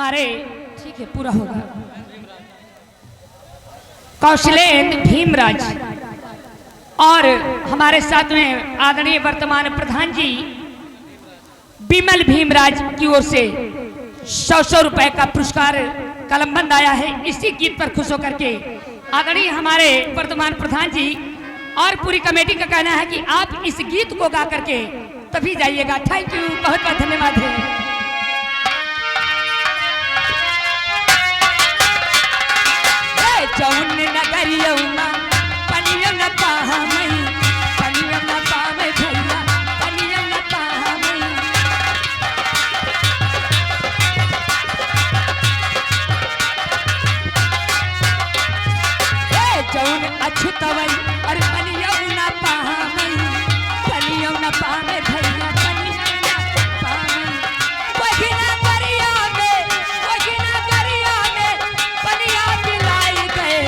हमारे ठीक है पूरा होगा कौशलेंद्र भीमराज और हमारे साथ में आदरणीय वर्तमान प्रधान जी विमल भीमराज की ओर से 100 रुपए का पुरस्कार कलमबंद आया है। इसी गीत पर खुश होकर के आदरणीय हमारे वर्तमान प्रधान जी और पूरी कमेटी का कहना है कि आप इस गीत को गा करके तभी जाइएगा। थैंक यू, बहुत बहुत धन्यवाद है। जौन नगरिया पनिया न पाहमई पनिया न पावे भैया पनिया न पाहमई जौन अछुतवई और पनिया न पाहमई पनिया न पावे भैया पनिया न पाहमई कोई ना गरिया में कोई ना गरिया में पनिया पिलाई गए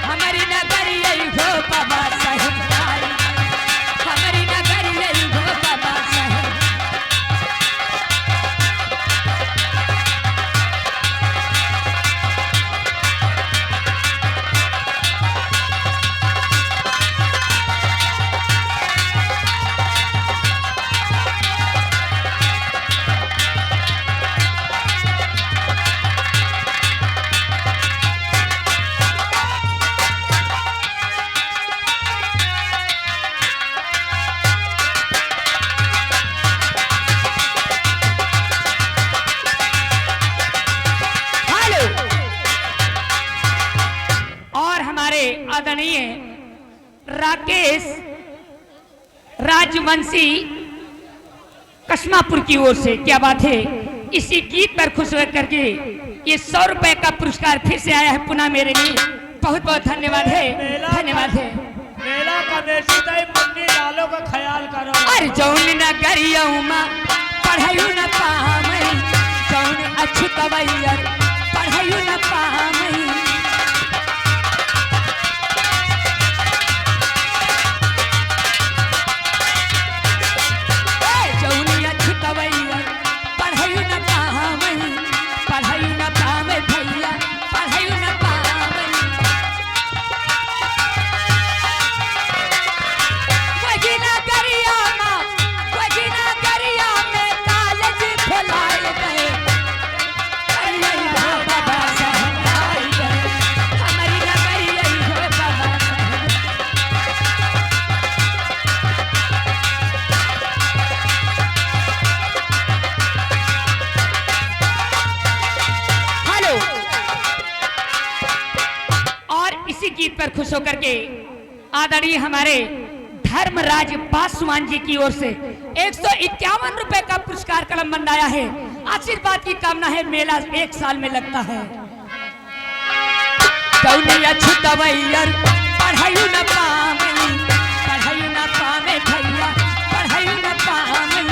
हमारी नगरिया हो बाबा साहब हमारी नगरिया हो बाबा साहब। आदरणीय राकेश राजवंशी कस्मापुर की ओर से क्या बात है, इसी गीत पर खुश होकर के ये 100 रुपए का पुरस्कार फिर से आया है पुनः मेरे लिए। बहुत बहुत धन्यवाद है, धन्यवाद है। मेला का बेटी ताई मुन्नी लालो का ख्याल करो। अरे जौन न गरिया पढ़ाई न पामई जौन अछुतवैया पढ़ाई न पामई गीत पर खुश होकर के आदरणीय हमारे धर्मराज पासवान जी की ओर से 151 रुपए का पुरस्कार कलमबंद आया है। आशीर्वाद की कामना है, मेला 1 साल में लगता है। पढ़ाई न पावे भैया पढ़ाई न पावे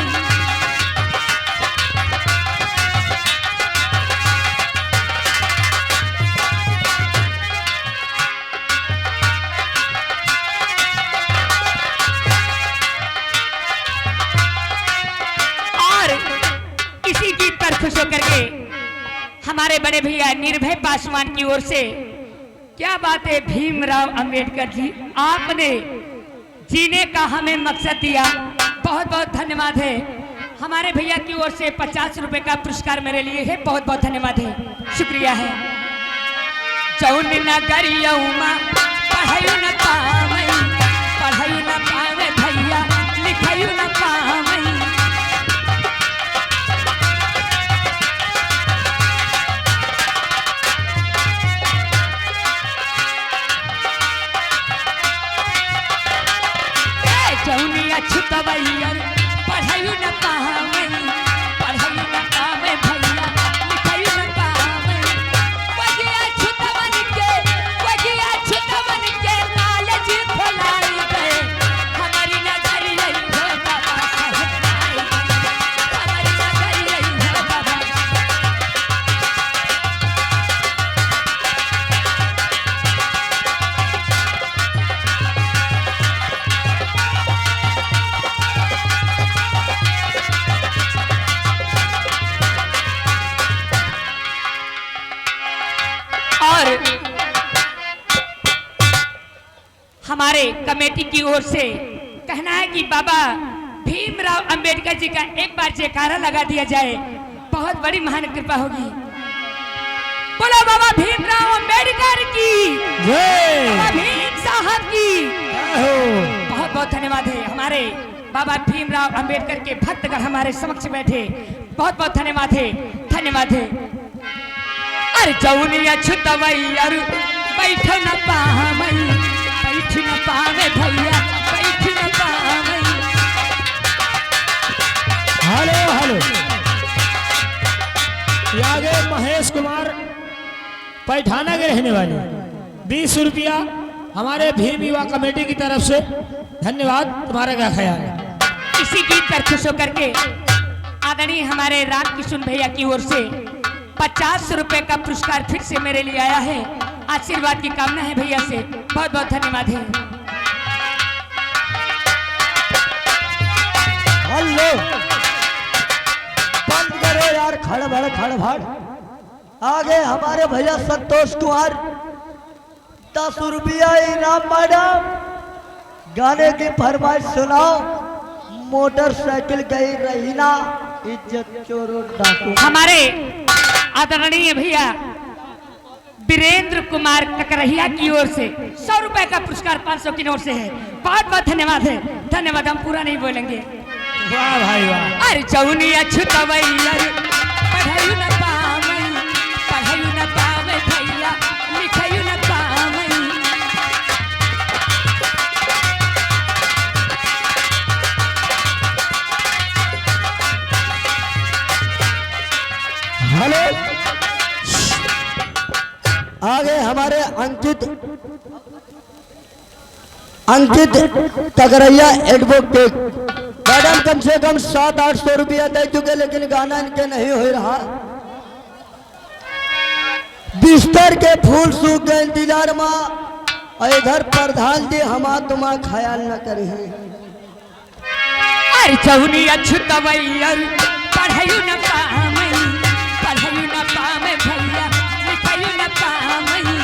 खुश होकर के हमारे बड़े भैया निर्भय पासवान की ओर से क्या बात है, भीमराव अंबेडकर जी आपने जीने का हमें मकसद दिया, बहुत बहुत धन्यवाद है। हमारे भैया की ओर से 50 रुपए का पुरस्कार मेरे लिए है, बहुत बहुत धन्यवाद है, शुक्रिया है। जौन नगरिया पढ़ाई न पावे भैया लिखाई न पावे अछुतवैया पढ़ाई न पावे भैया लिखाई न पावे वही अछुतवन के लालच भुला हमारे कमेटी की ओर से कहना है कि बाबा भीमराव अंबेडकर जी का एक बार जयकारा लगा दिया जाए, बहुत बड़ी महान कृपा होगी। बोलो बाबा भीमराव अंबेडकर की जय। बाबा भीम साहब की हो। बहुत बहुत धन्यवाद है। हमारे बाबा भीमराव अंबेडकर के भक्तगण हमारे समक्ष बैठे, बहुत बहुत धन्यवाद है, धन्यवाद है। अरे जौनिया छुतवई अरे बैठ न पावई, बैठ न पावे भैया, बैठ न पावई। हेलो हेलो, ये आगे महेश कुमार पैठाना के रहने वाले, 20 रुपया हमारे भीम युवा कमेटी की तरफ से, धन्यवाद। तुम्हारा क्या ख्याल है? इसी गीत पर खुश होकर के आदरणीय हमारे राम किशुन भैया की ओर से 50 रुपए का पुरस्कार फिर से मेरे लिए आया है। आशीर्वाद की कामना है भैया से, बहुत बहुत धन्यवाद है। हेलो, बंद करो यार, खड़बड़ खड़बड़। आगे हमारे भैया संतोष कुमार, 10 रुपया इनाम मैडम। गाने की फरमाइश सुनाओ। मोटरसाइकिल गई रहीना, इज्जत चोरों डाकू। हमारे आदरणीय भैया वीरेंद्र कुमार ककरहिया की ओर से 100 रुपए का पुरस्कार 500 की नोट से है, बहुत बहुत धन्यवाद है, धन्यवाद। हम पूरा नहीं बोलेंगे। वाह भाई वाह। अरे जौनिया छुतवई अरे पढ़ाई न पावई, पढ़ाई न पावे भैया, लिखाई न पावई। हेलो, आगे हमारे अंकित तगरैया एडवोकेट मैडम, कम से कम 700-800 रुपया दे चुके, लेकिन गाना इनके नहीं हो रहा। बिस्तर के फूल सूख गए इंतजार में, और इधर प्रधान जी हमा तुमा ख्याल न करे। अरे जौनिया छुतवई अरे पढ़ाई न पावई, पढ़ाई न पावे भैया, लिखाई न पावई।